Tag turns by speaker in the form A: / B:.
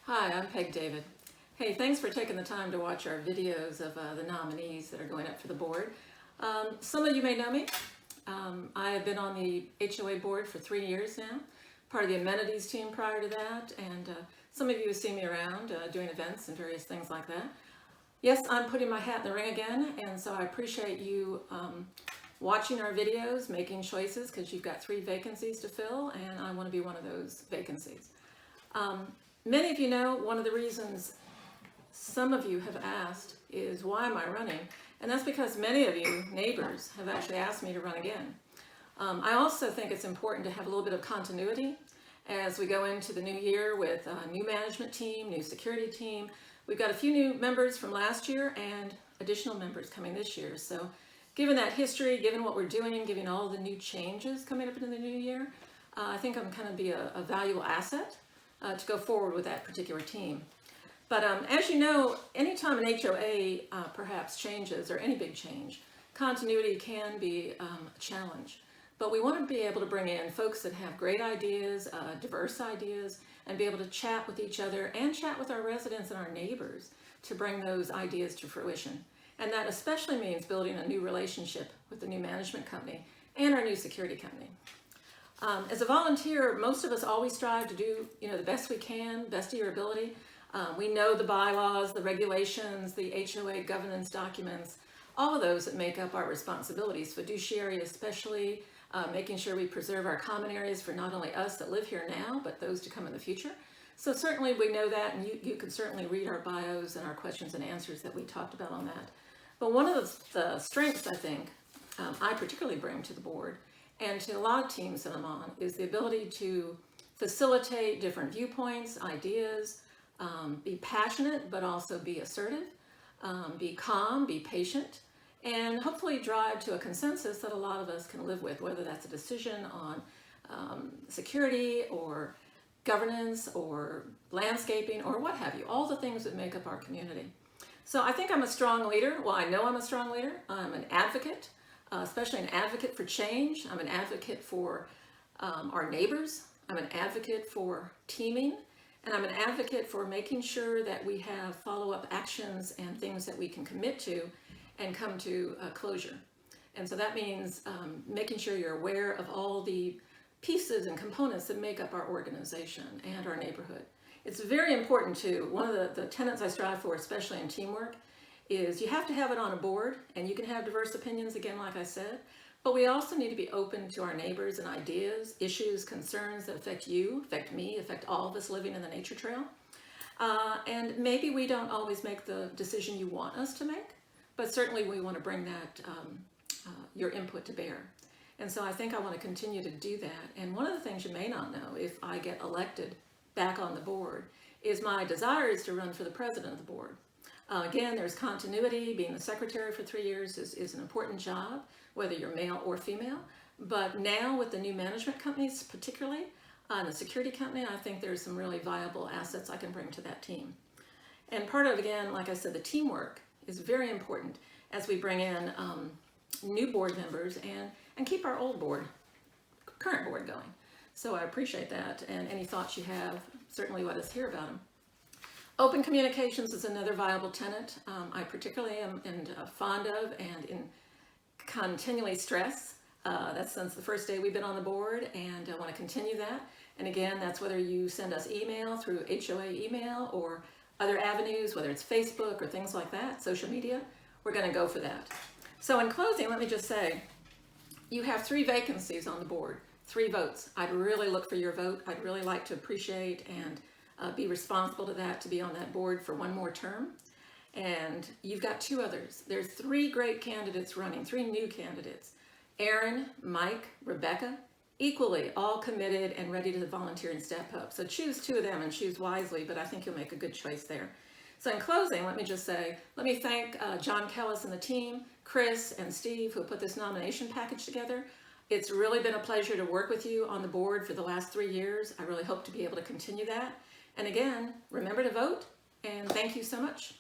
A: Hi, I'm Peg David. Hey, thanks for taking the time to watch our videos of the nominees that are going up for the board. Some of you may know me. I have been on the HOA board for 3 years now, part of the amenities team prior to that, and some of you have seen me around doing events and various things like that. Yes, I'm putting my hat in the ring again, and so I appreciate you watching our videos, making choices, because you've got 3 vacancies to fill, and I want to be one of those vacancies. Many of you know one of the reasons some of you have asked is, why am I running? And that's because many of you, neighbors, have actually asked me to run again. I also think it's important to have a little bit of continuity as we go into the new year with a new management team, new security team. We've got a few new members from last year and additional members coming this year. So given that history, given what we're doing, given all the new changes coming up in the new year, I think I'm going to be a valuable asset to go forward with that particular team. But as you know, anytime an HOA perhaps changes, or any big change, continuity can be a challenge. But we want to be able to bring in folks that have great ideas, diverse ideas, and be able to chat with each other and chat with our residents and our neighbors to bring those ideas to fruition. And that especially means building a new relationship with the new management company and our new security company. As a volunteer, most of us always strive to do the best we can, best of your ability. We know the bylaws, the regulations, the HOA governance documents, all of those that make up our responsibilities, fiduciary especially, making sure we preserve our common areas for not only us that live here now, but those to come in the future. So certainly we know that, and you can certainly read our bios and our questions and answers that we talked about on that. But one of the strengths I think I particularly bring to the board and to a lot of teams that I'm on is the ability to facilitate different viewpoints, ideas, be passionate, but also be assertive, be calm, be patient, and hopefully drive to a consensus that a lot of us can live with, whether that's a decision on security or governance or landscaping or what have you, all the things that make up our community. So I think I'm a strong leader. Well, I know I'm a strong leader. I'm an advocate. Especially an advocate for change. I'm an advocate for our neighbors. I'm an advocate for teaming, and I'm an advocate for making sure that we have follow-up actions and things that we can commit to and come to closure. And so that means making sure you're aware of all the pieces and components that make up our organization and our neighborhood. It's very important too. One of the tenets I strive for, especially in teamwork, is you have to have it on a board, and you can have diverse opinions, again, like I said, but we also need to be open to our neighbors and ideas, issues, concerns that affect you, affect me, affect all of us living in the nature trail. And maybe we don't always make the decision you want us to make, but certainly we want to bring that, your input to bear. And so I think I want to continue to do that. And one of the things you may not know, if I get elected back on the board, is my desire is to run for the president of the board. Again, there's continuity. Being the secretary for 3 years is an important job, whether you're male or female. But now with the new management companies, particularly, and the security company, I think there's some really viable assets I can bring to that team. And part of, again, like I said, the teamwork is very important as we bring in new board members and keep our old board, current board going. So I appreciate that, and any thoughts you have, certainly let us hear about them. Open communications is another viable tenet I particularly am fond of and continually stress. That's since the first day we've been on the board, and I want to continue that. And again, that's whether you send us email through HOA email or other avenues, whether it's Facebook or things like that, social media, we're going to go for that. So in closing, let me just say, you have 3 vacancies on the board, 3 votes. I'd really look for your vote. I'd really like to appreciate and be responsible to that, to be on that board for 1 more term. And you've got 2 others. There's 3 great candidates running, 3 new candidates. Aaron, Mike, Rebecca, equally all committed and ready to volunteer and step up. So choose 2 of them and choose wisely, but I think you'll make a good choice there. So in closing, let me just say, let me thank John Kellis and the team, Chris and Steve, who put this nomination package together. It's really been a pleasure to work with you on the board for the last 3 years. I really hope to be able to continue that. And again, remember to vote, and thank you so much.